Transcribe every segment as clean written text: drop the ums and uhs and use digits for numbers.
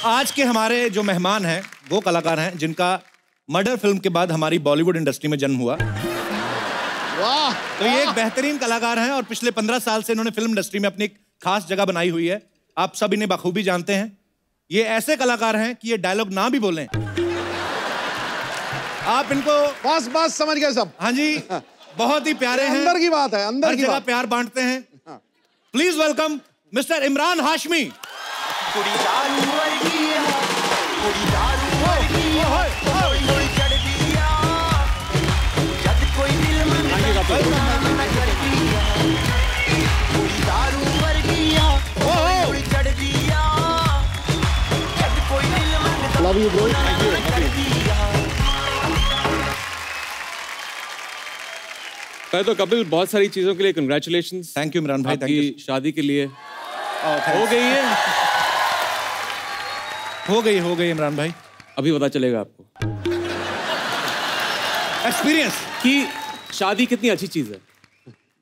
आज के हमारे जो मेहमान हैं वो कलाकार हैं जिनका मर्डर फिल्म के बाद हमारी बॉलीवुड इंडस्ट्री में जन्म हुआ। वाह! तो ये एक बेहतरीन कलाकार हैं और पिछले 15 साल से इन्होंने फिल्म इंडस्ट्री में अपनी एक खास जगह बनाई हुई है। आप सब इन्हें बखूबी जानते हैं। ये ऐसे कलाकार हैं कि ये डायलॉग ना भी बोलें आप इनको बस समझ गए सब। हाँ जी, बहुत ही प्यारे हैं। अंदर की बात है, अंदर की बात। प्यार बांटते हैं। Please welcome mister Imran Hashmi. Love you, bro. पहले तो कपिल बहुत सारी चीजों के लिए कंग्रेचुलेशंस। थैंक यू इमरान भाई। आपकी शादी के लिए हो गई इमरान भाई। अभी पता चलेगा आपको एक्सपीरियंस कि शादी कितनी अच्छी चीज है।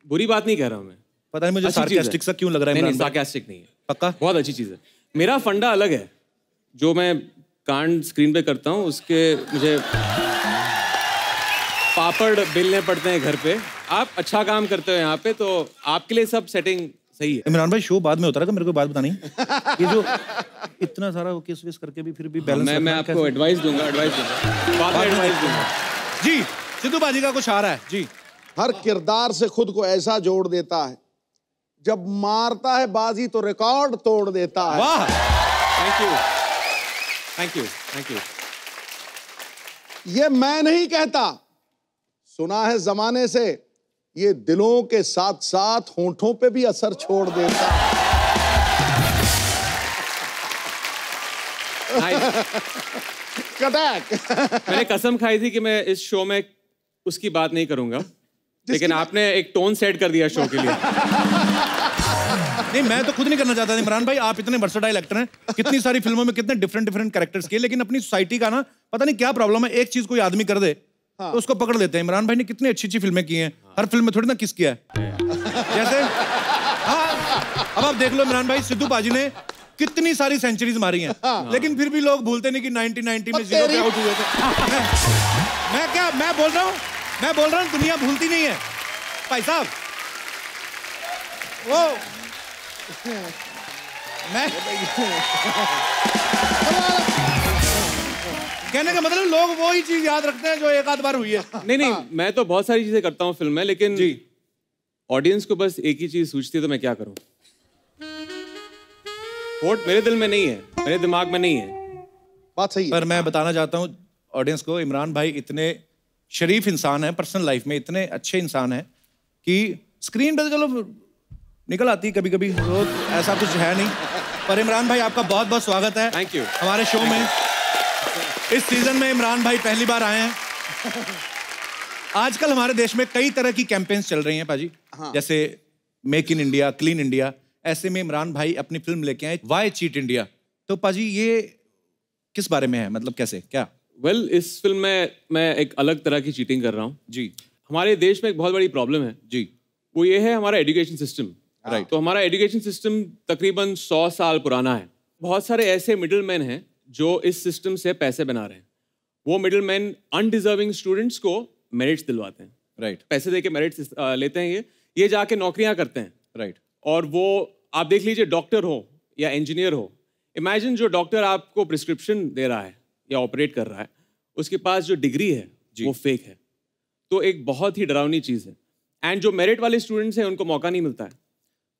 बुरी बात नहीं कह रहा हूँ मैं। पता नहीं मुझे सार्कास्टिक सा क्यों लग रहा है। नहीं, सार्कास्टिक नहीं है, पक्का बहुत अच्छी चीज है। मेरा फंडा अलग है। जो मैं कांड स्क्रीन पे करता हूँ उसके मुझे पापड़ बेलने पड़ते हैं घर पे। आप अच्छा काम करते हो यहाँ पे, तो आपके लिए सब सेटिंग सही है। इमरान भाई शो बाद में होता है, मेरे को बात बतानी ये जो इतना सारा केस वेस करके भी फिर भी बैलेंस मैं आपको एडवाइस दूंगा जी। सिद्धू बाजी का कुछ आ रहा है जी। हर किरदार से खुद को ऐसा जोड़ देता है, जब मारता है बाजी तो रिकॉर्ड तोड़ देता है। वाह, थैंक यू। ये मैं नहीं कहता, सुना है जमाने से, ये दिलों के साथ साथ होंठों पे भी असर छोड़ देता है। मैंने कसम खाई थी कि मैं इस शो में उसकी बात नहीं करूंगा, लेकिन आपने एक टोन सेट कर दिया शो के लिए। नहीं, मैं तो खुद नहीं करना चाहता था इमरान भाई। आप इतने वर्सेटाइल एक्टर हैं, कितनी सारी फिल्मों में कितने डिफरेंट कैरेक्टर्स किए, लेकिन अपनी सोसाइटी का ना पता नहीं क्या प्रॉब्लम है। एक चीज कोई आदमी कर दे तो उसको पकड़ लेते हैं। इमरान भाई ने कितनी अच्छी फिल्में की हैं। हर फिल्म में थोड़ी ना किस किया है जैसे। हाँ, अब आप देख लो इमरान भाई, सिद्धू बाजी ने कितनी सारी सेंचुरीज मारी हैं, लेकिन फिर भी लोग भूलते नहीं कि 1990 में 0 पे आउट हुए थे। मैं बोल रहा हूँ दुनिया भूलती नहीं है भाई साहब। वो मैं कहने का मतलब लोग वो ही चीज याद रखते हैं जो एक आध बार हुई है। नहीं, मैं तो बहुत सारी चीजें करता हूँ फिल्म में, लेकिन जी ऑडियंस को बस एक ही चीज सूझती है, तो मैं क्या करूं। वोट मेरे दिल में नहीं है, मेरे दिमाग में नहीं है। बात सही है। पर मैं बताना चाहता हूँ ऑडियंस को, इमरान भाई इतने शरीफ इंसान है, पर्सनल लाइफ में इतने अच्छे इंसान है कि स्क्रीन पे चलो निकल आती कभी कभी, ऐसा कुछ है नहीं। पर इमरान भाई आपका बहुत बहुत स्वागत है। Thank you. हमारे शो में इस सीजन में इमरान भाई पहली बार आए हैं। आजकल हमारे देश में कई तरह की कैंपेन्स चल रही हैं पाजी। जैसे make in India, clean India. ऐसे में इमरान भाई अपनी फिल्म लेके आए व्हाई चीट इंडिया। तो पाजी ये किस बारे में है, मतलब कैसे क्या? वेल, इस फिल्म में मैं एक अलग तरह की चीटिंग कर रहा हूँ जी। हमारे देश में एक बहुत बड़ी प्रॉब्लम है जी, वो ये है हमारा एजुकेशन सिस्टम। राइट। तो हमारा एजुकेशन सिस्टम तकरीबन 100 साल पुराना है। बहुत सारे ऐसे मिडिल मैन हैं जो इस सिस्टम से पैसे बना रहे हैं। वो मिडिल मैन अनडिजर्विंग स्टूडेंट्स को मेरिट्स दिलवाते हैं। राइट। पैसे देके मेरिट्स लेते हैं। ये जाके नौकरियां करते हैं। राइट। और वो आप देख लीजिए, डॉक्टर हो या इंजीनियर हो, इमेजिन जो डॉक्टर आपको प्रिस्क्रिप्शन दे रहा है या ऑपरेट कर रहा है, उसके पास जो डिग्री है वो फेक है। तो एक बहुत ही डरावनी चीज़ है। एंड जो मेरिट वाले स्टूडेंट्स हैं उनको मौका नहीं मिलता है।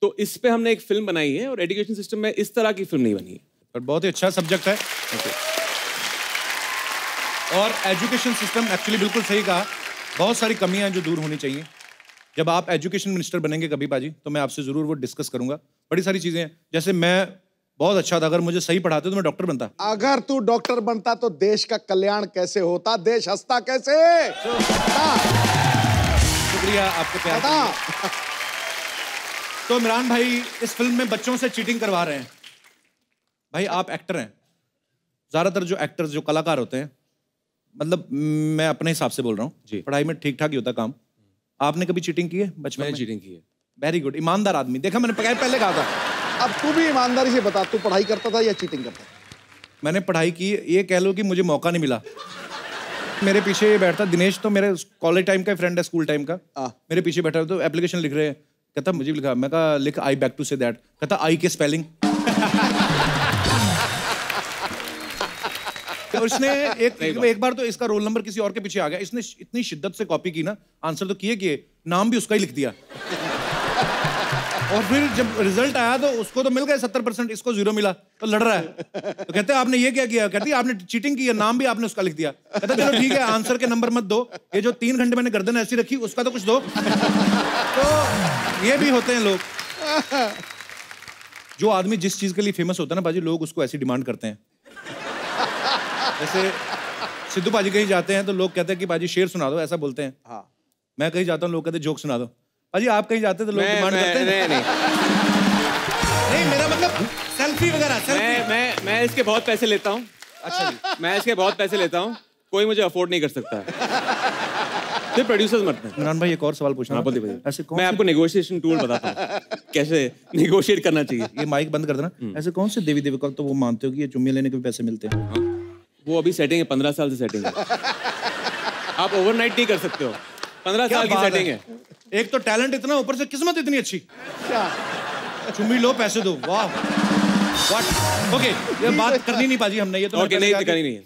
तो इस पे हमने एक फिल्म बनाई है, और एजुकेशन सिस्टम में इस तरह की फिल्म नहीं बनी है। पर बहुत ही अच्छा सब्जेक्ट है। और एजुकेशन सिस्टम एक्चुअली बिल्कुल सही कहा, बहुत सारी कमियां हैं जो दूर होनी चाहिए। जब आप एजुकेशन मिनिस्टर बनेंगे कभी पाजी, तो मैं आपसे जरूर वो डिस्कस करूंगा। बड़ी सारी चीजें हैं, जैसे मैं बहुत अच्छा था, अगर मुझे सही पढ़ाते तो मैं डॉक्टर बनता। अगर तू डॉक्टर बनता तो देश का कल्याण कैसे होता, देश हंसता कैसे? शुक्रिया आपके प्यार के लिए। तो इमरान भाई इस फिल्म में बच्चों से चीटिंग करवा रहे हैं। भाई आप एक्टर हैं, ज्यादातर जो एक्टर्स जो कलाकार होते हैं, मतलब मैं अपने हिसाब से बोल रहा हूँ, पढ़ाई में ठीक ठाक ही होता काम। आपने कभी चीटिंग की है बचपन में? चीटिंग की है। वेरी गुड, ईमानदार आदमी। देखा मैंने पहले कहा था। अब तू भी ईमानदारी से बता, तू पढ़ाई करता था या चीटिंग करता था? मैंने पढ़ाई की, ये कह लो कि मुझे मौका नहीं मिला। मेरे पीछे ये बैठता दिनेश, तो मेरे कॉलेज टाइम का फ्रेंड है, स्कूल टाइम का। मेरे पीछे बैठा तो एप्लीकेशन लिख रहे हैं, कहता मुझे भी लिखा, मैं कहा लिख आई बैक टू से दैट, कहता आई के स्पेलिंग। तो उसने एक बार तो इसका रोल नंबर किसी और के पीछे आ गया, इसने इतनी शिद्दत से कॉपी की ना, आंसर तो किए नाम भी उसका ही लिख दिया। और फिर जब रिजल्ट आया तो उसको तो मिल गए 70%, इसको 0 मिला, तो लड़ रहा है। तो कहते हैं आपने ये क्या किया, कहती है आपने चीटिंग की है, नाम भी आपने उसका लिख दिया। कहता चलो ठीक है, आंसर के नंबर मत दो, ये जो 3 घंटे मैंने गर्दन ऐसी रखी उसका तो कुछ दो। तो ये भी होते हैं लोग। जो आदमी जिस चीज के लिए फेमस होता है ना बाजी, लोग उसको ऐसी डिमांड करते हैं। जैसे सिद्धू पाजी कहीं जाते हैं तो लोग कहते हैं कि बाजी शेर सुना दो, ऐसा बोलते हैं। हाँ। मैं कहीं जाता हूँ, लोग कहते हैं जोक सुना दो। पाजी आप कहीं जाते हैं तो लोग डिमांड करते हैं। नहीं, मेरा मतलब सेल्फी वगैरह। मैं इसके बहुत पैसे लेता हूँ। अच्छा जी। मैं इसके बहुत पैसे लेता हूँ, कोई मुझे अफोर्ड नहीं कर सकता है। फिर प्रोड्यूसर्स मरते हैं। इमरान भाई एक और सवाल पूछना। ऐसे मैं आपको नेगोशिएशन टूल बताता हूँ, कैसे नेगोशिएट करना चाहिए। ये माइक बंद कर देना। ऐसे कौन से देवी देवता तो वो मानते हो कि ये चुम्मी लेने के भी पैसे मिलते हैं? वो अभी सेटिंग है, 15 साल से सेटिंग है। आप ओवरनाइट नहीं कर सकते हो, 15 साल की सेटिंग है। एक तो टैलेंट इतना, ऊपर से किस्मत इतनी अच्छी। क्या चुम्मी लो पैसे दो, वाह व्हाट। ओके, ये बात करनी नहीं पाजी हमने, ये तो नहीं करनी नहीं है।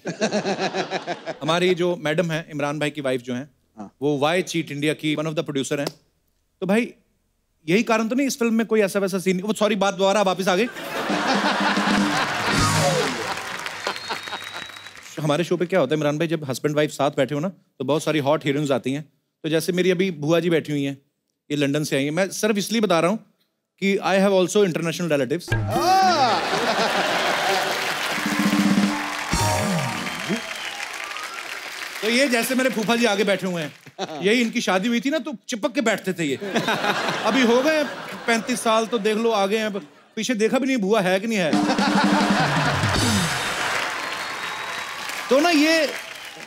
हमारी जो मैडम है, इमरान भाई की वाइफ जो है, वो वाई चीट इंडिया की वन ऑफ द प्रोड्यूसर हैं। तो भाई यही कारण तो नहीं इस फिल्म में कोई ऐसा वैसा सीन, वो सॉरी बात दोबारा वापस आ गई। हमारे शो पे क्या होता है इमरान भाई, जब हस्बैंड वाइफ साथ बैठे हो ना, तो बहुत सारी हॉट हीरोइंस आती हैं। तो जैसे मेरी अभी बुआ जी बैठी हुई हैं, ये लंदन से आई हैं। मैं सिर्फ इसलिए बता रहा हूँ कि I have also international relatives. तो ये जैसे मेरे फूफा जी आगे बैठे हुए हैं, यही इनकी शादी हुई थी ना, तो चिपक के बैठते थे ये। अभी हो गए 35 साल, तो देख लो आगे हैं, पीछे देखा भी नहीं बुआ है कि नहीं है। तो ना ये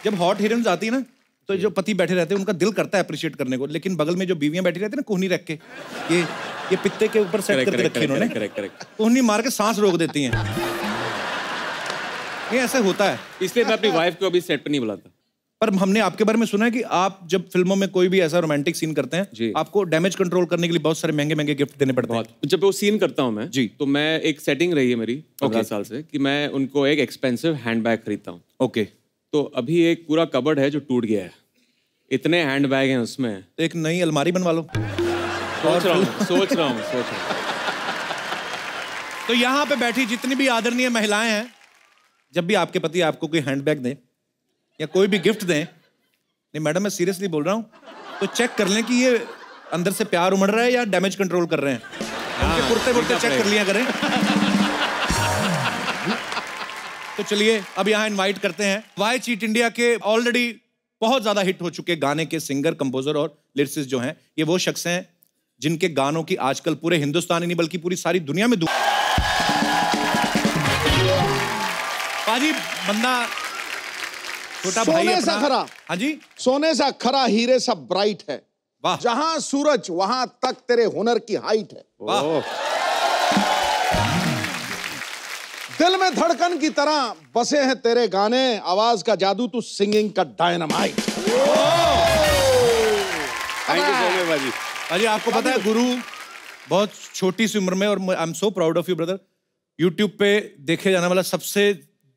जब हॉट हीरोइंस आती है ना, तो जो पति बैठे रहते हैं उनका दिल करता है अप्रिशिएट करने को, लेकिन बगल में जो बीवियां बैठी रहती है ना कोहनी रख के, ये पित्ते के ऊपर सेट करके रखे इन्होंने, कोहनी मार के सांस रोक देती हैं। ये ऐसे होता है, इसलिए मैं अपनी वाइफ को अभी सेट पर नहीं बुलाता। पर हमने आपके बारे में सुना है कि आप जब फिल्मों में कोई भी ऐसा रोमांटिक सीन करते हैं, आपको डैमेज कंट्रोल करने के लिए बहुत सारे महंगे महंगे गिफ्ट देने पड़ते हैं। जब वो सीन करता हूँ मैं जी, तो मैं एक सेटिंग रही है मेरी 15 साल से कि मैं उनको एक एक्सपेंसिव हैंडबैग खरीदता हूँ। ओके। तो अभी एक पूरा कबर्ड है जो टूट गया है, इतने हैंडबैग हैं उसमें। तो एक नई अलमारी बनवा लो। सोच रहा हूँ। तो यहाँ पे बैठी जितनी भी आदरणीय महिलाएं हैं, जब भी आपके पति आपको कोई हैंडबैग दें या कोई भी गिफ्ट दें, नहीं मैडम मैं सीरियसली बोल रहा हूँ, तो चेक कर लें कि ये अंदर से प्यार उमड़ रहा है या डैमेज कंट्रोल कर रहे हैं। उनके पुरते चेक कर लिया करें। तो चलिए अब यहाँ इनवाइट करते हैं वाई चीट इंडिया के ऑलरेडी बहुत ज्यादा हिट हो चुके गाने के सिंगर, कंपोजर और लिरिसिस्ट जो हैं, ये वो शख्स हैं जिनके गानों की आजकल पूरे हिंदुस्तान ही नहीं बल्कि पूरी सारी दुनिया में पाजी बंदा छोटा भाई सोने सा खरा। हाँ जी, सोने सा खरा, हीरे सा ब्राइट है। वाह। जहां सूरज वहां तक तेरे हुनर की हाइट है। वाह। दिल में धड़कन की तरह बसे हैं तेरे गाने, आवाज का जादू तू सिंगिंग का dynamite. Thank you so much बाजी। अजी आपको पता है गुरु बहुत छोटी सी उम्र में, और I am so proud of you brother, YouTube पे देखे जाने वाला सबसे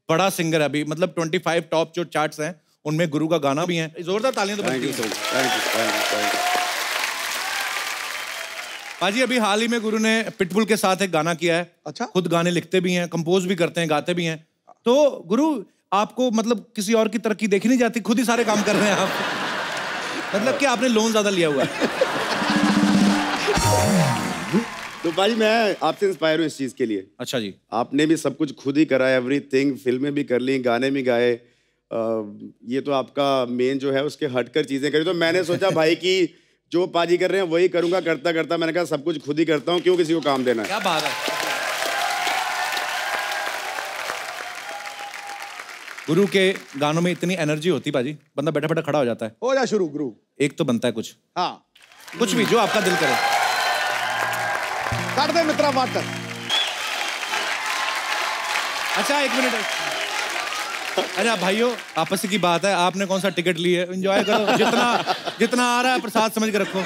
बड़ा सिंगर है अभी, मतलब 25 टॉप जो चार्ट्स हैं उनमें गुरु का गाना भी है। जोरदार तालियां तो बनती हैं। पाजी अभी हाल ही में गुरु ने पिटबुल के साथ एक गाना किया है। अच्छा। खुद गाने लिखते भी हैं, कंपोज भी करते हैं, गाते भी हैं। तो गुरु आपको मतलब किसी और की तरक्की देखी नहीं जाती, खुद ही सारे काम कर रहे हैं आप। मतलब कि आपने लोन ज्यादा लिया हुआ है। तो भाई मैं आपसे इंस्पायर हूँ इस चीज के लिए। अच्छा जी। आपने भी सब कुछ खुद ही करा, एवरीथिंग, फिल्में भी कर ली, गाने भी गाए, ये तो आपका मेन जो है उसके हटकर चीजें करी। तो मैंने सोचा भाई कि जो पाजी कर रहे हैं वही करूंगा। करता करता मैंने कहा सब कुछ खुद ही करता हूँ, क्यों किसी को काम देना है। क्या बात है। गुरु के गानों में इतनी एनर्जी होती पाजी, बंदा बैठा बैठा खड़ा हो जाता है। हो जा शुरू गुरु। एक तो बनता है कुछ, हाँ कुछ भी जो आपका दिल करे। कर दे मित्रा वाटर। अच्छा एक मिनट, अच्छा भाइयों, आपस की बात है, आपने कौन सा टिकट ली है, एंजॉय करो, जितना आ रहा है प्रसाद समझ के रखो।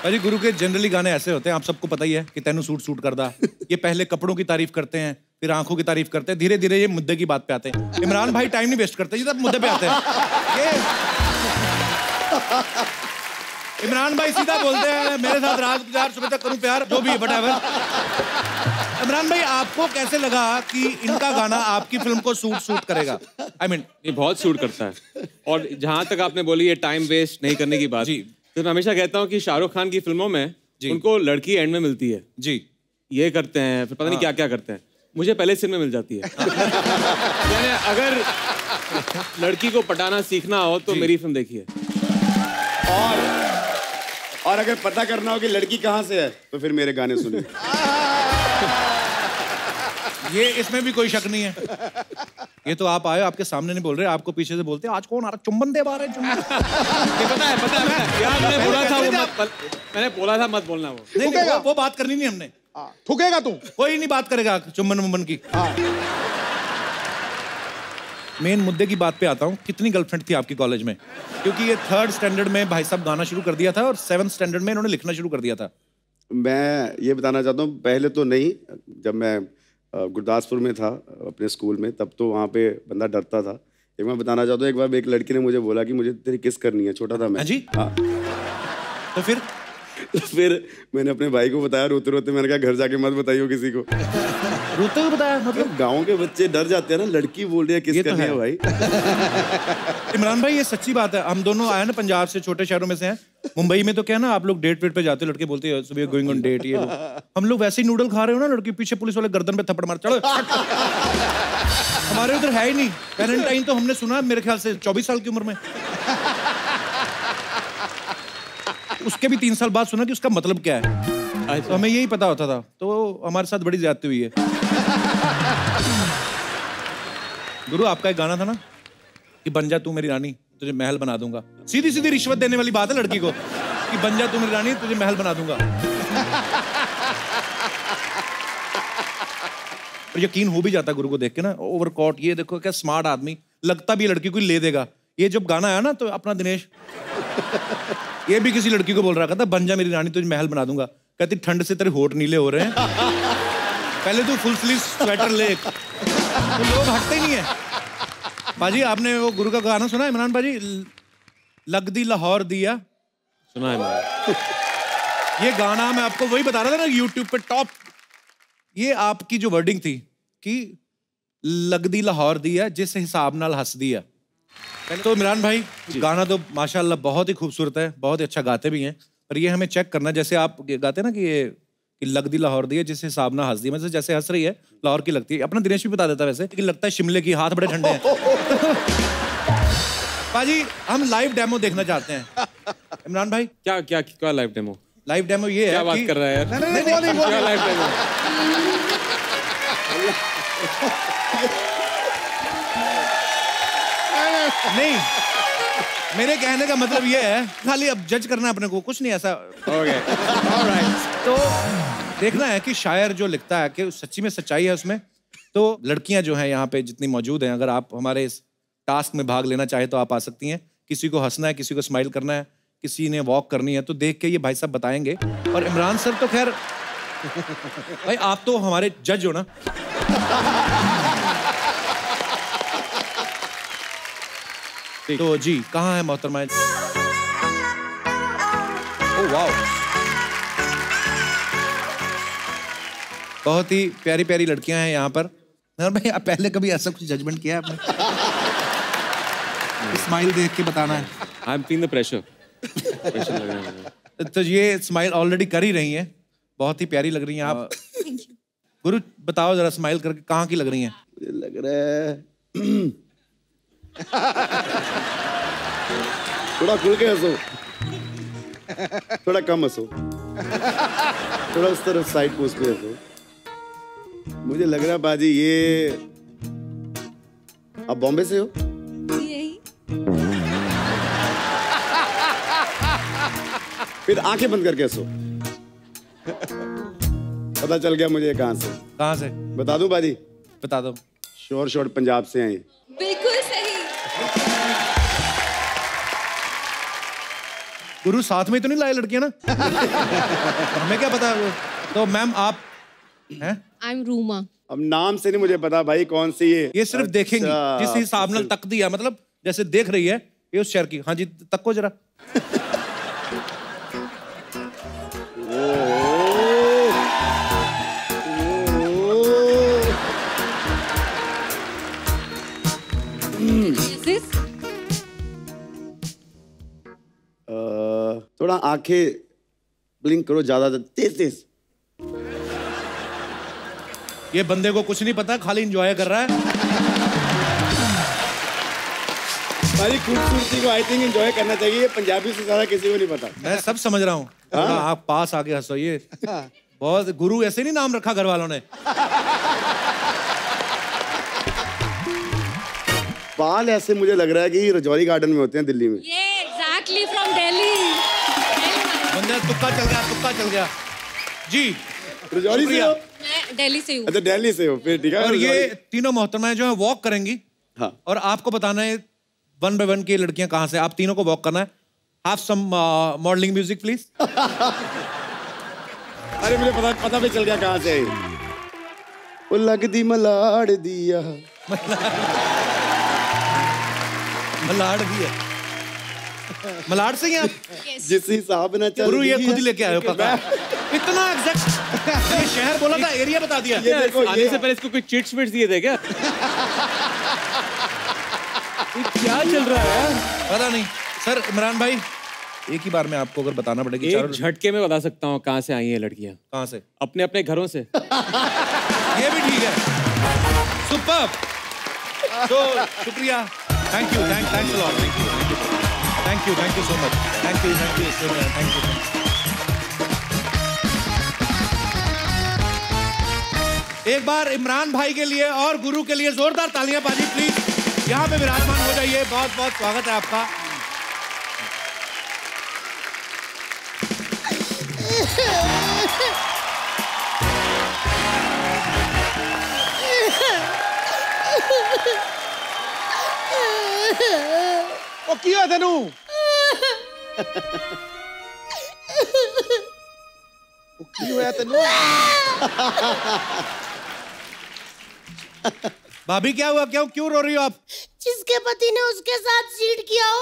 अरे गुरु के जनरली गाने ऐसे होते हैं, आप सबको पता ही है कि तेनू सूट करदा। ये पहले कपड़ों की तारीफ करते हैं, फिर आंखों की तारीफ करते हैं, धीरे धीरे ये मुद्दे की बात पे आते हैं। इमरान भाई टाइम नहीं वेस्ट करते, ये मुद्दे पे आते हैं। इमरान भाई सीधा बोलते हैं, मेरे साथ रात गुजार, सुबह तक करूं प्यार, जो भी है व्हाटएवर। इमरान भाई, आपको कैसे लगा कि इनका गाना आपकी फिल्म को सूट करेगा? I mean, ये बहुत सूट करता है। और जहां तक आपने बोली ये टाइम वेस्ट नहीं करने की बात जी, तो मैं हमेशा कहता हूँ कि शाहरुख खान की फिल्मों में उनको लड़की एंड में मिलती है जी, ये करते हैं, फिर पता नहीं क्या क्या करते हैं, मुझे पहले सीन में मिल जाती है। यानी अगर लड़की को पटाना सीखना हो तो मेरी फिल्म देखिए। और अगर पता करना हो कि लड़की कहाँ से है तो फिर मेरे गाने सुनिए। ये इसमें भी कोई शक नहीं है। ये तो आप आए, आपके सामने नहीं बोल रहे, आपको पीछे से बोलते हैं, आज कौन आ रहा, चुम्बन दे बारे चुम्बन। पता है यार, मैंने बोला था मत बोलना वो। नहीं, वो बात करनी नहीं हमने। थूकेगा तू? कोई नहीं बात करेगा चुम्बन मुम्बन की। मेन मुद्दे की बात पे आता हूँ, कितनी गर्लफ्रेंड थी आपकी कॉलेज में? क्योंकि ये 3rd स्टैंडर्ड में भाई साहब गाना शुरू कर दिया था और 7th स्टैंडर्ड में इन्होंने लिखना शुरू कर दिया था। मैं ये बताना चाहता हूँ, पहले तो नहीं, जब मैं गुरदासपुर में था अपने स्कूल में, तब तो वहाँ पे बंदा डरता था। एक मैं बताना चाहता हूँ, एक बार एक लड़की ने मुझे बोला कि मुझे तेरी किस करनी है, छोटा था मैं। जी? हाँ। तो फिर मैंने अपने भाई को बताया, रोते रोते मैंने कहा घर जाके मत बताइयो किसी को। रोते हुए बताया? मतलब गाँव के बच्चे डर जाते हैं ना, लड़की बोल रही है किस करनी है भाई। इमरान भाई, ये सच्ची बात है, हम दोनों आए ना पंजाब से, छोटे शहरों में से हैं। मुंबई में तो क्या ना, आप लोग डेट वेट पे जाते हो, लड़के बोलते हैं सुबह गोइंग ऑन डेट, ये हम लोग वैसे ही नूडल खा रहे हो ना, लड़की पीछे पुलिस वाले गर्दन पे थप्पड़ मार, चलो। हमारे उधर है ही नहीं। वैलेंटाइन तो हमने सुना मेरे ख्याल से 24 साल की उम्र में, उसके भी 3 साल बाद सुना कि उसका मतलब क्या है। तो हमें यही पता होता था, तो हमारे साथ बड़ी ज्यादती हुई है। गुरु, आपका एक गाना था ना कि बन जा तू मेरी रानी, तुझे महल बना दूंगा। सीधी सीधी रिश्वत देने वाली बात है लड़की को कि बन जा तू मेरी रानी, तुझे महल बना दूंगा। और यकीन हो भी जाता गुरु को देख के ना, ओवरकोट, ये देखो क्या स्मार्ट आदमी, लगता भी लड़की को ले देगा। ये जब गाना आया ना, तो अपना दिनेश ये भी किसी लड़की को बोल रहा था, बन जा मेरी रानी, तुझे महल बना दूंगा। कहती ठंड से तेरे होठ नीले हो रहे हैं, पहले तू फुल स्लीव स्वेटर ले। तो लोग हटते ही नहीं है। बाजी, आपने वो गुरु का गाना सुना इमरान बाजी, लगदी लाहौर दिया? सुना है मैंने। ये गाना मैं आपको वही बता रहा था ना, यूट्यूब पे टॉप। ये आपकी जो वर्डिंग थी कि लगदी लाहौर दिया, जिस हिसाब नाल हंस दिया। तो इमरान भाई, गाना तो माशाल्लाह बहुत ही खूबसूरत है, बहुत ही अच्छा गाते भी हैं, पर ये हमें चेक करना, जैसे आप गाते ना कि ये कि लगदी लाहौर दी है, जिस हिसाब ना हंस दी, मतलब जैसे हंस रही है लाहौर की लगती है। अपना दिनेश भी बता देता है वैसे कि लगता है शिमले की, हाथ बड़े ठंडे हैं। पाजी, हम लाइव डेमो देखना चाहते हैं। इमरान भाई, क्या लाइव डेमो? लाइव डेमो ये है, क्या बात कर रहा है यार? क्या लाइव डेमो? नहीं, मेरे कहने का मतलब ये है, खाली अब जज करना है अपने को, कुछ नहीं ऐसा। ऑलराइट, तो देखना है कि शायर जो लिखता है कि सच्ची में सच्चाई है उसमें। तो लड़कियां जो हैं यहाँ पे जितनी मौजूद हैं, अगर आप हमारे इस टास्क में भाग लेना चाहे तो आप आ सकती हैं। किसी को हंसना है, किसी को स्माइल करना है, किसी ने वॉक करनी है, तो देख के ये भाई साहब बताएंगे। और इमरान सर तो खैर भाई, आप तो हमारे जज हो ना। तो जी, कहाँ है मोहतरमा? ओह वाओ, बहुत ही प्यारी प्यारी लड़कियां हैं यहाँ पर। भाई, आप पहले कभी ऐसा कुछ जजमेंट किया है आपने? स्माइल देख के बताना है। I am feeling the pressure लग रहा है। तो ये स्माइल ऑलरेडी कर ही रही हैं, बहुत ही प्यारी लग रही हैं आप। गुरु, बताओ जरा स्माइल करके कहाँ की लग रही हैं? मुझे लग रहा है थोड़ा खुल के हंसो, थोड़ा कम हंसो, थोड़ा उस तरफ साइड पोज पे हंसो। मुझे लग रहा है बाजी, ये आप बॉम्बे से हो? यही। फिर आंखें बंद करके हंसो। पता चल गया मुझे कहाँ से। कहाँ से? बता दूं बाजी? बता दो। श्योर शॉट पंजाब से हैं ये। बिल्कुल सही। गुरु साथ में तो नहीं लाए लड़कियां ना? हमें क्या पता। तो मैम आप हैं? I am Ruma. अब नाम से नहीं मुझे पता भाई कौन सी ये सिर्फ देखेंगी जिस हिसाब नाल तक दिया, मतलब जैसे देख रही है ये उस शहर की। हाँ जी तक्को जरा। थोड़ा आंखें ब्लिंक करो ज्यादा तेज तेज। ये बंदे को कुछ नहीं पता, खाली एंजॉय कर रहा है। हमारी खूबसूरती को आई थिंक एंजॉय करना चाहिए, ये पंजाबी से ज्यादा किसी को नहीं पता। मैं सब समझ रहा हूँ। आप पास आके हंसो। ये बहुत गुरु ऐसे नहीं नाम रखा घर वालों ने। बाल ऐसे मुझे लग रहा है कि रजौरी गार्डन में होते हैं दिल्ली में। ये एग्जैक्टली फ्रॉम दिल्ली। बंदा तुक्का चल गया, तुक्का चल गया जी। रजौरी से हो? मैं दिल्ली से हूँ। अच्छा दिल्ली से हो, फिर ठीक है। और ये तीनों मोहतरमाएं जो है वॉक करेंगी। हाँ। और आपको बताना है 1 by 1 की लड़कियां कहाँ से। आप तीनों को वॉक करना है। Have some modelling music please. अरे मुझे पता भी चल गया कहाँ से। वो लगदी मलाड़ दिया। मलाड़ भी है। मलाड़ से ही आप? जिस हिसाब ना चल गुरु ये खुद ही लेके आए हो पता। इतना एग्जैक्ट। ये शहर बोला था, एरिया बता दिया। ये देखो, आने से पहले इसको कोई चिट्स विट्स दिए थे क्या? क्या चल रहा है? पता नहीं सर। इमरान भाई एक ही बार में आपको अगर बताना पड़ेगा। एक झटके में बता सकता हूँ कहाँ से आई हैं लड़कियाँ। कहाँ से? अपने अपने घरों से। ये भी ठीक है। सुपर। तो शुक्रिया। Thank you, thanks a lot. Thank you so much. Thank you. एक बार इमरान भाई के लिए और गुरु के लिए जोरदार तालियां पाजी प्लीज। यहाँ पे विराजमान हो जाइए। बहुत बहुत स्वागत है आपका। ओ किया तेनू? ओ की होया तेनू? भाभी क्या हुआ? क्यों रो रही हो आप? जिसके पति ने उसके साथ चीट किया हो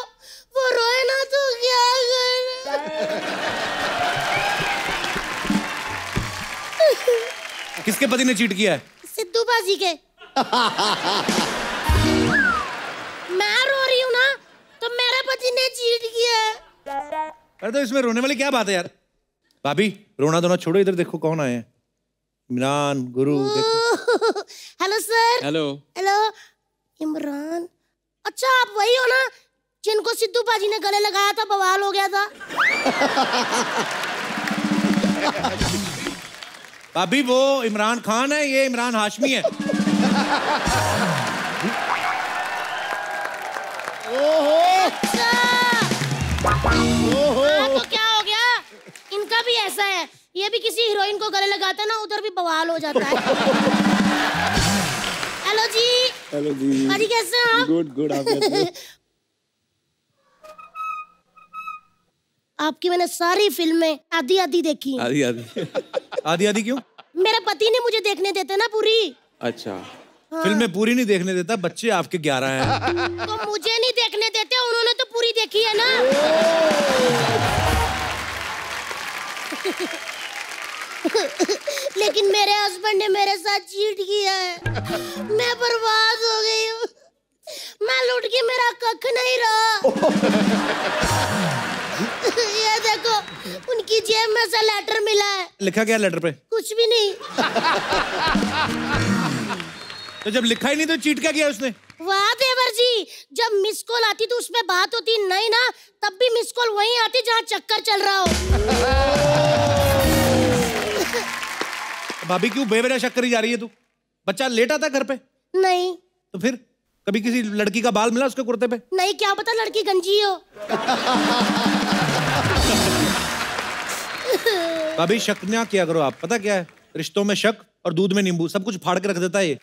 वो रोए ना तो क्या करे? किसके पति ने चीट किया है? सिद्धू बाजी के। मैं रो रही हूँ ना तो मेरे पति ने चीट किया है। अरे तो इसमें रोने वाली क्या बात है यार? भाभी रोना धोना छोड़ो, इधर देखो कौन आए हैं। इमरान, गुरु देखो। Hello sir. Hello. Hello Imran. अच्छा आप वही हो ना जिनको सिद्धू बाजी ने गले लगाया था, बवाल हो गया था? भाभी वो इमरान खान है, ये इमरान हाशमी है। अच्छा। तो क्या हो गया? इनका भी ऐसा है, ये भी किसी हीरोइन को गले लगाता है ना उधर भी बवाल हो जाता है। हेलो जी। हेलो जी। बाजी कैसे हैं आप? गुड आप कैसे हो? आपकी मैंने सारी फिल्में आधी आधी देखी हैं। आधी आधी क्यों? मेरे पति ने मुझे देखने देते ना पूरी। अच्छा। फिल्में पूरी नहीं देखने देता, बच्चे आपके 11 हैं। तो मुझे नहीं देखने देते, उन्होंने तो पूरी देखी है ना। लेकिन मेरे हस्बैंड ने मेरे साथ चीट किया है। मैं बर्बाद हो गई हूँ। मैं लुट के मेरा कख नहीं रहा। ये देखो उनकी जेब में से लेटर मिला है। लिखा क्या लेटर पे? कुछ भी नहीं। तो जब लिखा ही नहीं तो चीट क्या किया उसने? वाह देवर जी, जब मिस कॉल आती तो उसमें बात होती, नहीं ना तब भी मिस कॉल वहीं आती जहाँ चक्कर चल रहा हो। भाभी क्यों बेवजह शक करी जा रही है तू? बच्चा लेटा था घर पे? नहीं। तो फिर कभी किसी लड़की का बाल मिला उसके कुर्ते पे? नहीं, क्या पता लड़की गंजी हो। भाभी शक ना किया करो आप, पता क्या है रिश्तों में शक और दूध में नींबू सब कुछ फाड़ के रख देता है ये।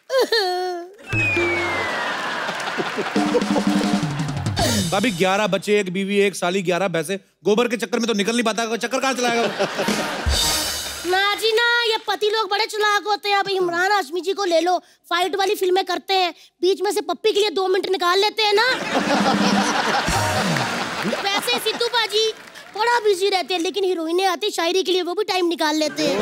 भाभी 11 बच्चे, एक बीवी, एक साली, 11 भैंसे, गोबर के चक्कर में तो निकल नहीं पाता, चक्कर कहाँ चलाएगा? ना जी ना, ये पति लोग बड़े चालाक होते हैं। अब इमरान हाशमी जी को ले लो, फाइट वाली फिल्में करते हैं, बीच में से पप्पी के लिए 2 मिनट निकाल लेते हैं ना। वैसे सिद्धू बाजी बड़ा बिजी रहते हैं, लेकिन हीरोइनें आती शायरी के लिए वो भी टाइम निकाल लेते हैं।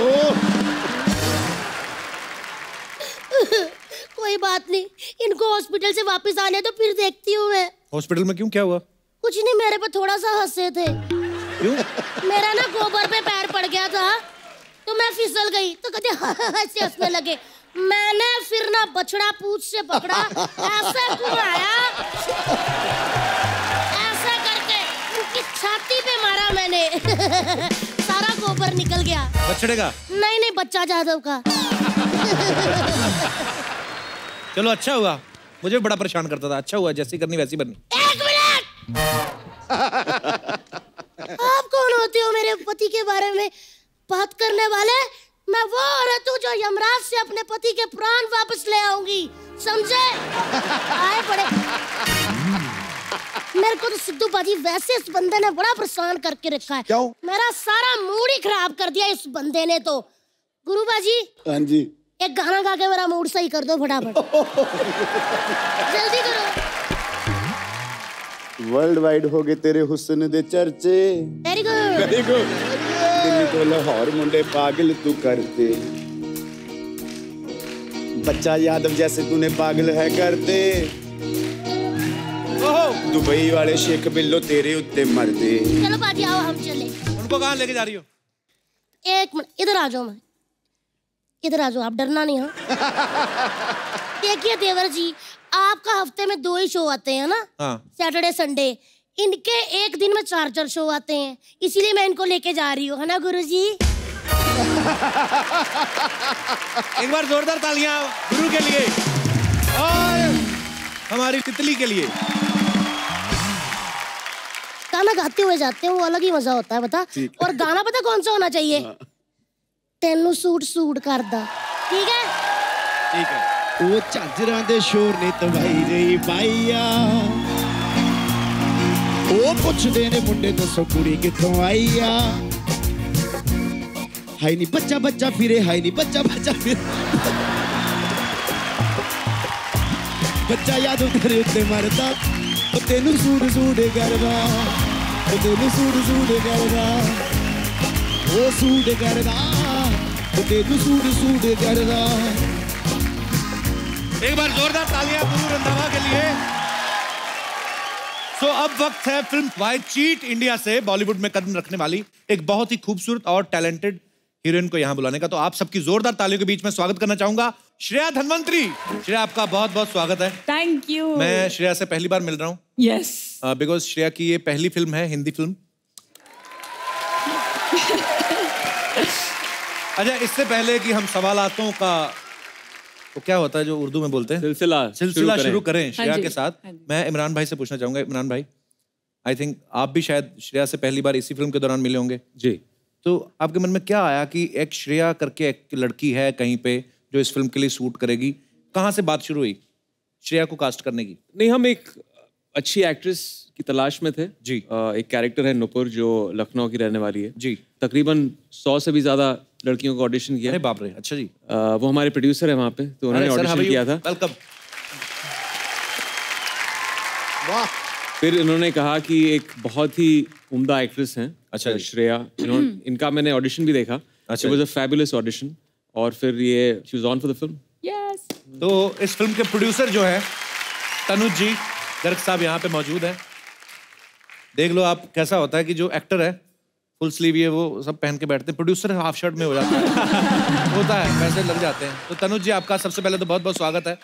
कोई बात नहीं, इनको हॉस्पिटल से वापस आने तो फिर देखती हूँ मैं। हॉस्पिटल में क्यों, क्या हुआ? कुछ नहीं, मेरे पे थोड़ा सा हंसे थे। क्यों? मेरा ना गोबर पे पैर पड़ गया था तो मैं फिसल गई, तो कहते ऐसे हंसने लगे। मैंने फिर ना बछड़ा पूंछ से पकड़ा, ऐसे घुमाया, ऐसा करके उनकी छाती पे मारा मैंने। सारा गोबर निकल गया। बछड़े का? नहीं, बच्चा जादव का। चलो अच्छा हुआ, मुझे बड़ा परेशान करता था। अच्छा हुआ, जैसी करनी वैसी बननी। 1 मिनट। आप कौन होते हो मेरे पति के बारे में बात करने वाले? मैं वो औरत हूँ जो यमराज से अपने पति के प्राण वापस ले आऊंगी, समझे? आए बड़े। मेरे को तो सिद्धू बाजी वैसे इस बंदे ने बड़ा परेशान करके रखा है। क्यों? मेरा सारा मूड ही खराब कर दिया इस बंदे ने तो। गुरु बाजी, हाँ जी, एक गाना गा के मेरा मूड सही कर दो फटाफट। जल्दी करो। वर्ल्ड वाइड हो गए तेरे हुस्न दे चर्चे। Very good. Very good. Delhi तो लाहौर मुंडे पागल तू करते, बच्चा यादव जैसे तूने पागल है करते, दुबई वाले शेख बिल्लो तेरे उत्ते मरते। चलो बाजी आओ हम चले। उनको कहाँ लेके जा रही हो? 1 मिनट, इधर आ जाओ। मैं इधर आ जाओ, आप डरना नहीं। हाँ देखिए देवर जी, आपका हफ्ते में 2 ही शो आते हैं ना? हाँ। Saturday Sunday. इनके एक दिन में 4 शो आते हैं, इसीलिए मैं इनको लेके जा रही हूँ, है ना गुरुजी? एक बार जोरदार तालियां गुरु के लिए और हमारी तितली के लिए। गाना गाते हुए जाते हैं, वो अलग ही मजा होता है, बता। और गाना पता कौन सा होना चाहिए? तेनू सूट सूट करदा, ठीक है? ठीक है। वो झांजरां दे शोर ने तबाही रही बाईया, वो पुछदे ने मुंडे दसो कुड़ी किथों आई आ। हाय नी बच्चा बच्चा फिरे, हाय नी बच्चा बच्चा फिरे, बच्चा याद तेरे उत्ते मरदा, ओ तेनू सूट सूट करदा, ओ तेनू सूट सूट करदा, ओ सूट करदा, ओ तेनू सूट सूट करदा। एक बार जोरदार तालियां गुरु रंधावा के लिए। सो अब वक्त है फिल्म व्हाई चीट इंडिया से बॉलीवुड में कदम रखने वाली एक बहुत ही खूबसूरत और टैलेंटेड हीरोइन को यहाँ बुलाने का। तो आप सबकी जोरदार तालियों के बीच में स्वागत करना चाहूंगा श्रेया धन्वंतरी। श्रेया, आपका बहुत बहुत स्वागत है। Thank you. मैं श्रेया से पहली बार मिल रहा हूँ। यस। बिकॉज श्रेया की ये पहली फिल्म है, हिंदी फिल्म। अच्छा, इससे पहले कि हम सवालातों का तो क्या होता है जो उर्दू में बोलते हैं, सिलसिला शुरू करें श्रेया के साथ, मैं इमरान भाई से पूछना चाहूंगा। इमरान भाई, आई थिंक आप भी शायद श्रेया से पहली बार इसी फिल्म के दौरान मिले होंगे जी। तो आपके मन में क्या आया कि एक श्रेया करके एक लड़की है कहीं पे जो इस फिल्म के लिए सूट करेगी? कहाँ से बात शुरू हुई श्रेया को कास्ट करने की? नहीं, हम एक अच्छी एक्ट्रेस की तलाश में थे जी। एक कैरेक्टर है नुपुर जो लखनऊ की रहने वाली है जी। तकरीबन 100 से भी ज्यादा लड़कियों को ऑडिशन किया। अरे बाप रे, अच्छा जी। वो हमारे प्रोड्यूसर है वहाँ पे, तो उन्होंने ऑडिशन किया था। वेलकम। वाह। फिर इन्होंने कहा कि एक बहुत ही उम्दा एक्ट्रेस हैं, अच्छा श्रेया, इनका मैंने ऑडिशन भी देखा। अच्छा। It was a fabulous audition और फिर ये she was on for the film। Yes. तो इस फिल्म के प्रोड्यूसर जो है तनुज जी गर्ग साहब यहाँ पे मौजूद हैं। देख लो आप कैसा होता है कि जो एक्टर है फुल स्लीव ये वो सब पहन के बैठते हैं, प्रोड्यूसर हाफ शर्ट में हो जाता है। होता है, पैसे लग जाते हैं। तो तनुज जी, आपका सबसे पहले तो बहुत बहुत स्वागत है।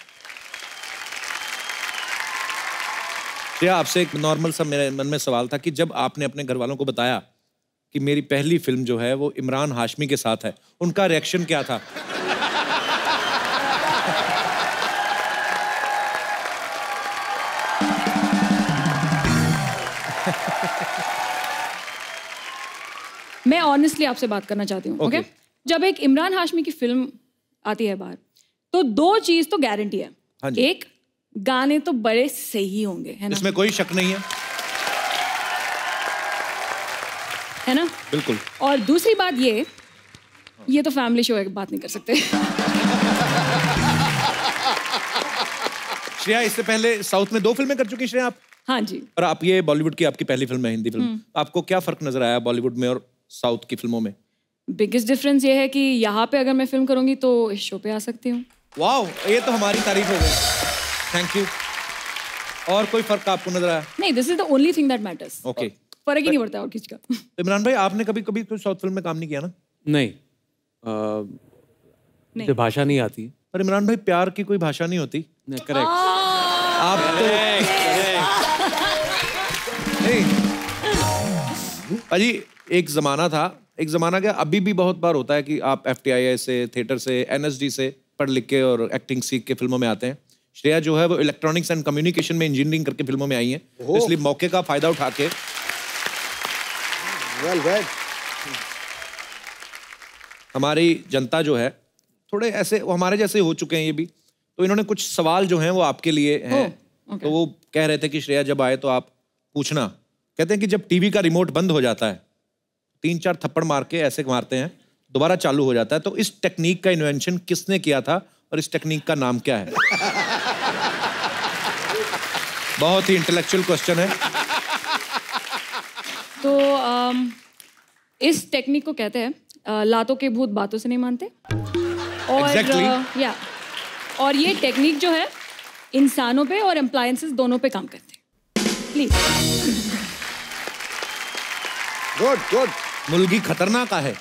श्रेया, आपसे एक नॉर्मल सा मेरे मन में सवाल था कि जब आपने अपने घर वालों को बताया कि मेरी पहली फिल्म जो है वो इमरान हाशमी के साथ है, उनका रिएक्शन क्या था? मैं ऑनेस्टली आपसे बात करना चाहती हूँ, ओके? जब एक इमरान हाशमी की फिल्म आती है बाहर, तो 2 चीज तो गारंटी है। हाँ जी। एक, गाने तो बड़े सही होंगे, है ना? इसमें कोई शक नहीं है। है ना? बिल्कुल। और दूसरी बात ये तो फैमिली शो है, बात नहीं कर सकते। श्रेया, इससे पहले साउथ में 2 फिल्में कर चुकी हैं श्रेया आप? हाँ जी। और आप ये बॉलीवुड की आपकी पहली फिल्म है, हिंदी फिल्म। आपको क्या फर्क नजर आया बॉलीवुड में और साउथ की फिल्मों में? बिगेस्ट डिफरेंस ये है कि यहाँ पे अगर मैं फिल्म करूंगी तो इस शो पे आ सकती हूँ। वाह, ये तो हमारी तारीफ हो गई। Thank you. और कोई फर्क आपको नजर आया? नहीं, this is the only thing that matters. Okay. फर्क ही नहीं पड़ता और किसी का। इमरान भाई, आपने कभी कभी कोई साउथ फिल्म में काम नहीं किया ना? नहीं, मुझे भाषा नहीं आती। पर इमरान भाई, प्यार की कोई भाषा नहीं होती। करेक्ट। आप तो नहीं अजी, एक जमाना क्या अभी भी बहुत बार होता है कि आप FTII से, थिएटर से, NSD से पढ़ लिख के और एक्टिंग सीख के फिल्मों में आते हैं। श्रेया जो है वो इलेक्ट्रॉनिक्स एंड कम्युनिकेशन में इंजीनियरिंग करके फिल्मों में आई हैं, तो इसलिए मौके का फायदा उठा के हमारी जनता जो है थोड़े ऐसे हमारे जैसे हो चुके हैं ये भी, तो इन्होंने कुछ सवाल जो हैं वो आपके लिए हैं। तो वो कह रहे थे कि श्रेया जब आए तो आप पूछना। कहते हैं कि जब टीवी का रिमोट बंद हो जाता है, 3-4 थप्पड़ मार के ऐसे मारते हैं, दोबारा चालू हो जाता है, तो इस टेक्निक का इन्वेंशन किसने किया था और इस टेक्निक का नाम क्या है? बहुत ही इंटेलेक्चुअल क्वेश्चन है। तो इस टेक्निक को कहते हैं लातों के भूत बातों से नहीं मानते। और Exactly. और ये टेक्निक जो है इंसानों पे और अप्लायंसेस दोनों पे काम करते हैं। प्लीज। गुड। मुर्गी खतरनाक है।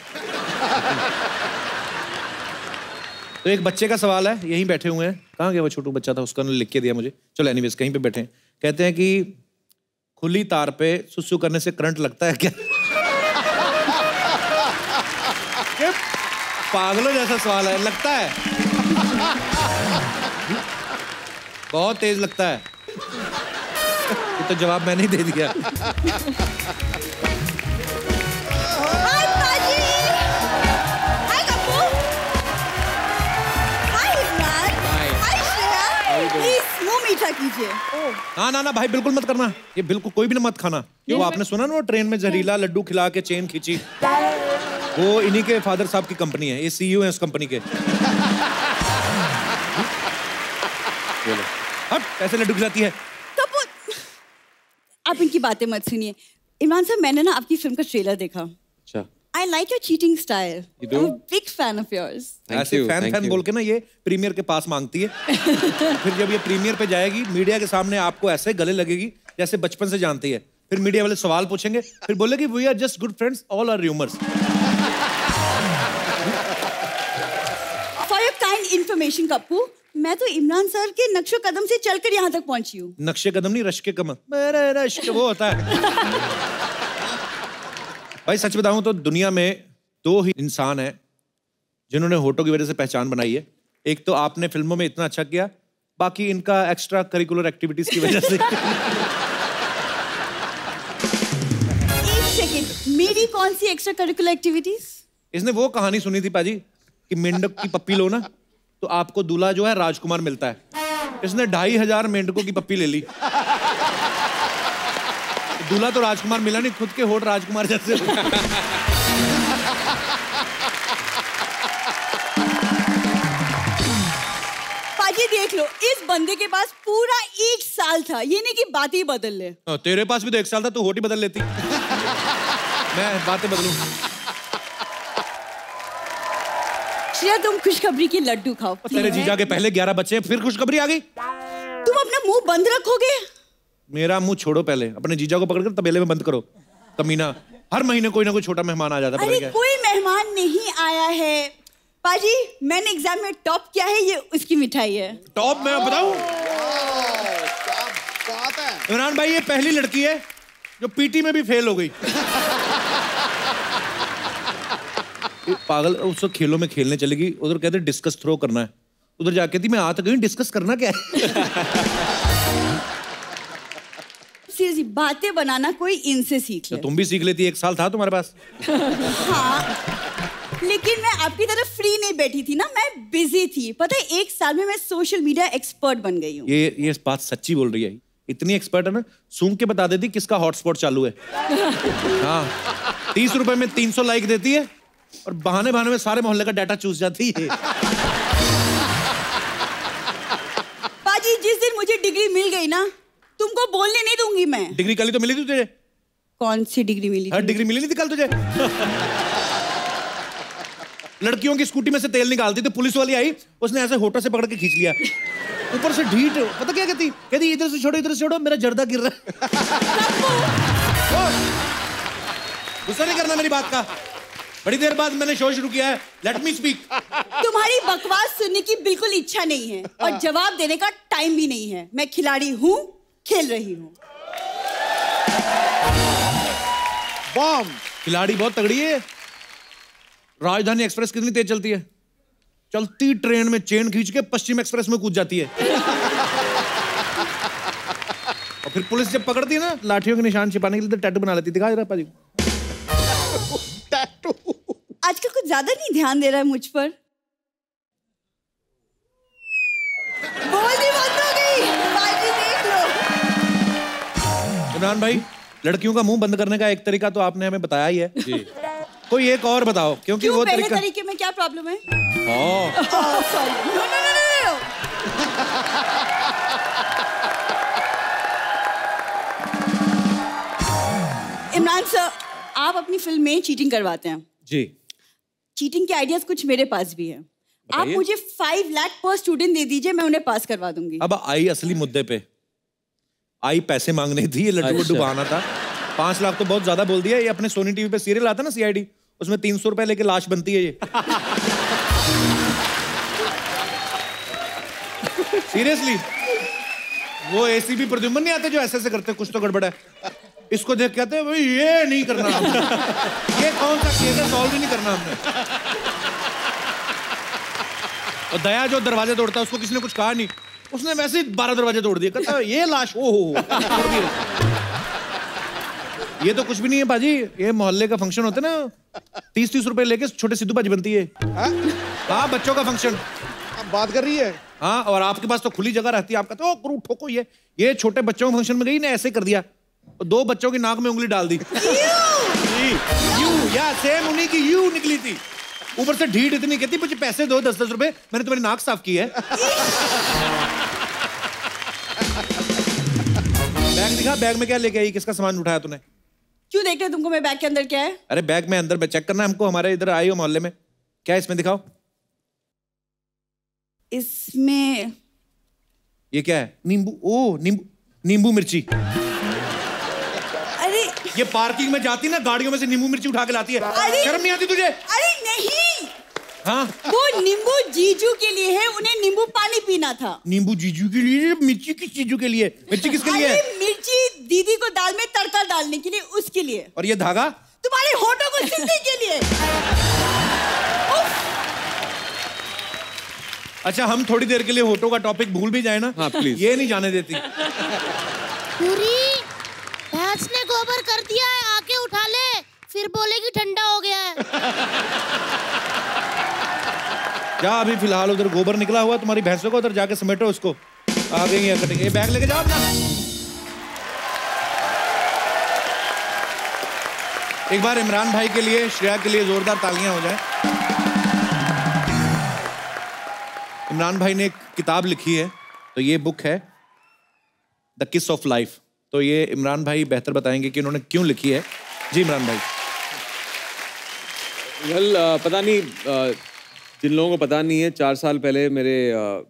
तो एक बच्चे का सवाल है, यहीं बैठे हुए हैं। कहाँ गया वो छोटू बच्चा था, उसका लिख के दिया मुझे। चलो एनीवेज, कहीं पे बैठे हैं। कहते हैं कि खुली तार पे सुसु करने से करंट लगता है क्या? पागलों जैसा सवाल है। लगता है, बहुत तेज लगता है। ये तो जवाब मैंने ही दे दिया। हाय पाजी, हाय कप्पू, हाय इमरान, हाय श्रेया। प्लीज मुंह मीठा कीजिए। ना भाई, बिल्कुल मत करना। ये बिल्कुल कोई भी ना मत खाना। वो आपने सुना ना, वो ट्रेन में जहरीला लड्डू खिला के चेन खींची, वो इन्हीं के फादर साहब की कंपनी है। ये CEO है उस कंपनी के। हट, कैसे लड्डू खिलाती है? कप्पू, आप इनकी बातें मत सुनिए। इमरान साहब, मैंने ना आपकी फिल्म का ट्रेलर देखा। अच्छा। I like your cheating style. You do? I'm a big fan of yours. ऐसे फैन बोल के ना ये प्रीमियर के पास मांगती है। फिर जब ये प्रीमियर पे जाएगी, मीडिया के सामने आपको ऐसे गले लगेगी जैसे बचपन से जानती है। फिर मीडिया वाले सवाल पूछेंगे, फिर बोलेगी we are just good friends, all are rumours. For your kind information, Kappu, मैं तो इमरान सर के नक्शो कदम से चलकर यहाँ तक पहुंची हूँ। नक्शे कदम नहीं, रश्के कदम। मेरे रश्क वो होता है। भाई सच बताऊं तो दुनिया में 2 ही इंसान हैं जिन्होंने होठों की वजह से पहचान बनाई है। एक तो आपने फिल्मों में इतना अच्छा किया, बाकी इनका एक्स्ट्रा करिकुलर एक्टिविटीज की वजह से। एक सेकंड, मेरी कौन सी एक्स्ट्रा करिकुलर एक्टिविटीज? इसने वो कहानी सुनी थी पाजी कि मेंढक की पप्पी लो ना तो आपको दूल्हा जो है राजकुमार मिलता है। इसने 2500 मेंढकों की पप्पी ले ली। दूल्हा तो राजकुमार मिला नहीं, खुद के होठ राजकुमार जैसे। पाजी देख लो, इस बंदे के पास पूरा 1 साल था, ये नहीं कि बात ही बदल ले। तेरे पास भी तो 1 साल था, तू होठ ही बदल लेती। मैं बातें बदलूं। श्रेया, तुम खुशखबरी की लड्डू खाओ। तेरे जीजा के पहले 11 बच्चे, फिर खुशखबरी आ गई। तुम अपना मुंह बंद रखोगे? मेरा मुंह छोड़ो, पहले अपने जीजा को पकड़कर तबेले में बंद करो। कमीना, हर महीने कोई ना कोई छोटा मेहमान आ जाता है। अरे कोई मेहमान नहीं आया है पाजी, मैंने एग्जाम में टॉप किया है, ये उसकी मिठाई है। टॉप मैं बताऊं? इमरान भाई, ये पहली लड़की है जो PT में भी फेल हो गई। पागल, उसको खेलों में खेलने चलेगी, उधर कहते डिस्कस थ्रो करना है, उधर जाके थी मैं आ तो गई, डिस्कस करना क्या है? सीरियसली, बातें बनाना कोई इनसे सीख ले। तो तुम भी सीख लेती, 1 साल था तुम्हारे पास। हाँ, लेकिन मैं आपकी तरफ फ्री नहीं बैठी थी ना, मैं बिजी थी। पता है 1 साल में मैं सोशल मीडिया एक्सपर्ट बन गई हूँ। ये बात सच्ची बोल रही है, इतनी एक्सपर्ट है ना, सूंघ के बता देती किसका हॉटस्पॉट चालू है। हाँ, 30 रुपए में 300 लाइक देती है और बहाने में सारे मोहल्ले का डाटा चूस जाती है। पाजी, जिस दिन मुझे डिग्री मिल गई ना, तुमको बोलने नहीं दूंगी मैं। डिग्री कल ही तो मिली थी तुझे। कौन सी डिग्री मिली? हर डिग्री मिली नहीं थी कल तुझे। लड़कियों की स्कूटी में से तेल निकालती तो पुलिस वाली आई, उसने ऐसे होठों से पकड़ के खींच लिया, ऊपर से ढीठ। पता क्या कहती इधर से छोड़ो मेरा जर्दा गिर रहा है। गुस्सा नहीं करना मेरी बात का। बड़ी देर बाद मैंने शो शुरू किया है, लेट मी स्पीक। तुम्हारी बकवास सुनने की बिल्कुल इच्छा नहीं है और जवाब देने का टाइम भी नहीं है। मैं खिलाड़ी हूँ, खेल रही हूँ। बॉम्ब। खिलाड़ी बहुत तगड़ी है। राजधानी एक्सप्रेस कितनी तेज चलती है? चलती ट्रेन में चेन खींच के पश्चिम एक्सप्रेस में कूद जाती है। और फिर पुलिस जब पकड़ती है ना, लाठियों के निशान छिपाने के लिए तो टैटू बना लेती। दिखा जरा पाजी। टैटू। आजकल कुछ ज्यादा नहीं ध्यान दे रहा है मुझ पर। बोलनी बंद हो गई। पाजी देख लो। इमरान भाई, लड़कियों का मुंह बंद करने का एक तरीका तो आपने हमें बताया ही है जी। कोई एक और बताओ, क्योंकि वो पहले तरीके में क्या प्रॉब्लम है? Sorry, no. इमरान सर, आप अपनी फिल्म में चीटिंग करवाते हैं जी। चीटिंग के आइडियाज कुछ मेरे पास भी है। आप मुझे 5 लाख पर स्टूडेंट दे दीजिए, मैं उन्हें पास करवा दूंगी। अब आई असली मुद्दे पे। आई पैसे मांगने थी, ये लड्डू को डुबाना था। 5 लाख तो बहुत ज्यादा बोल दिया। ये अपने सोनी टीवी पे सीरियल आता ना CID, उसमें 300 रुपए लेके लाश बनती है ये। सीरियसली, वो ACP प्रद्युम्न नहीं आते जो ऐसे करते, कुछ तो गड़बड़ है। इसको देख के आते भाई ये नहीं करना हमने। ये कौन सा केस है, सॉल्व ही नहीं करना हमने। और दया जो दरवाजे तोड़ता है, उसको किसी ने कुछ कहा नहीं, उसने वैसे ही 12 दरवाजे तोड़ दिए। कहता ये लाश तोड़ दिए। ये तो कुछ भी नहीं है बाजी, ये मोहल्ले का फंक्शन होता है ना, 30-30 रुपए लेके छोटे सिद्धू बाजी बनती है। हाँ, बच्चों का फंक्शन। अब बात कर रही है। हाँ, और आपके पास तो खुली जगह रहती है, आप कहते हो करूँ ठोको। ये छोटे बच्चों के फंक्शन में गई ना, ऐसे कर दिया, 2 बच्चों की नाक में उंगली डाल दी। यू या सेम उन्हीं की यू निकली थी। ऊपर से ढीठ इतनी, कहती मुझे पैसे दो 10-10 रुपए, मैंने तुम्हारी नाक साफ की है। बैग दिखा, बैग में क्या लेके आई, किसका सामान उठाया तूने? क्यों देख रहे तुमको मैं बैग के अंदर क्या है? अरे बैग में अंदर में चेक करना हमको, हमारे इधर आई हो मोहल्ले में। क्या इसमें दिखाओ। इसमें ये क्या है? नींबू मिर्ची। अरे ये पार्किंग में जाती ना, गाड़ियों में से नींबू मिर्ची उठा के लाती है। शर्म नहीं आती तुझे? अरे नहीं, हाँ, वो नींबू जीजू के लिए है, उन्हें नींबू पानी पीना था। नींबू जीजू के लिए? मिर्ची किस जीजू के लिए? मिर्ची किसके लिए? मिर्ची दीदी को दाल में तड़का डालने के लिए, उसके लिए। और ये धागा? तुम्हारे होठों को सिलने के लिए। अच्छा, हम थोड़ी देर के लिए होठों का टॉपिक भूल भी जाए ना। हाँ प्लीज। ये नहीं जाने देती। पूरी भैंस ने गोबर कर दिया है, आके उठा ले, फिर बोलेगी ठंडा हो गया है। जा, अभी फिलहाल उधर गोबर निकला हुआ तुम्हारी भैंसों को, उधर जाके समेटो उसको। आ गई है कटेंगे। बैग लेके जाओ अपना। एक बार इमरान भाई के लिए, श्रेया के लिए जोरदार तालियां हो जाए। इमरान भाई ने एक किताब लिखी है, तो ये बुक है द किस ऑफ लाइफ। तो ये इमरान भाई बेहतर बताएंगे कि इन्होंने क्यों लिखी है। जी इमरान भाई। पता नहीं, जिन लोगों को पता नहीं है, 4 साल पहले मेरे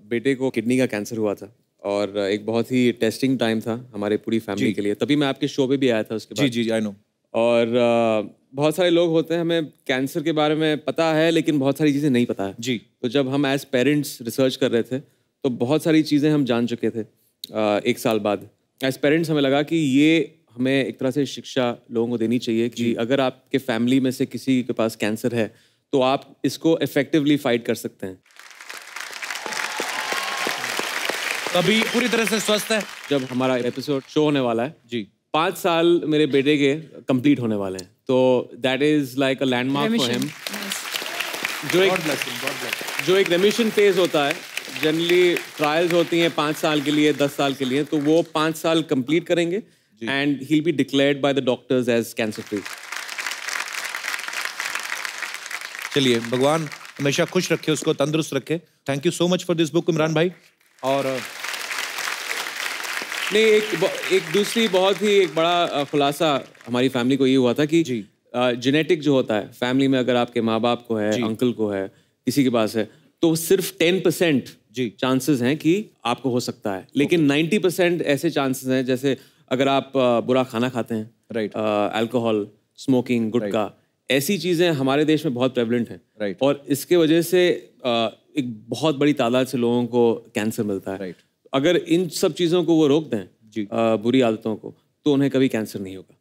बेटे को किडनी का कैंसर हुआ था और एक बहुत ही टेस्टिंग टाइम था हमारे पूरी फैमिली के लिए। तभी मैं आपके शो पे भी आया था उसके बाद। जी आई नो। और बहुत सारे लोग होते हैं, हमें कैंसर के बारे में पता है लेकिन बहुत सारी चीज़ें नहीं पता है जी। तो जब हम एज पेरेंट्स रिसर्च कर रहे थे तो बहुत सारी चीज़ें हम जान चुके थे। 1 साल बाद एज पेरेंट्स हमें लगा कि ये हमें एक तरह से शिक्षा लोगों को देनी चाहिए कि अगर आपके फैमिली में से किसी के पास कैंसर है तो आप इसको इफेक्टिवली फाइट कर सकते हैं। अभी पूरी तरह से स्वस्थ है। जब हमारा एपिसोड शो होने वाला है जी, 5 साल मेरे बेटे के कंप्लीट होने वाले हैं, तो that is like a landmark for him. जो एक रेमिशन फेज होता है, जनरली ट्रायल्स होती हैं 5 साल के लिए, 10 साल के लिए, तो वो 5 साल कंप्लीट करेंगे and he will be declared by the doctors as cancer free. चलिए, भगवान हमेशा खुश रखे, उसको तंदुरुस्त रखे। Thank you so much for this book Imran भाई। और नहीं, एक दूसरी बहुत ही एक बड़ा खुलासा हमारी फैमिली को ये हुआ था कि जेनेटिक जो होता है फैमिली में, अगर आपके माँ बाप को है, अंकल को है, किसी के पास है, तो सिर्फ 10% चांसेस हैं कि आपको हो सकता है, लेकिन 90% ऐसे चांसेस हैं, जैसे अगर आप बुरा खाना खाते हैं, अल्कोहल, स्मोकिंग, गुटखा, ऐसी चीज़ें हमारे देश में बहुत प्रेवलेंट हैं और इसके वजह से एक बहुत बड़ी तादाद से लोगों को कैंसर मिलता है। अगर इन सब चीज़ों को वो रोक दें, बुरी आदतों को, तो उन्हें कभी कैंसर नहीं होगा।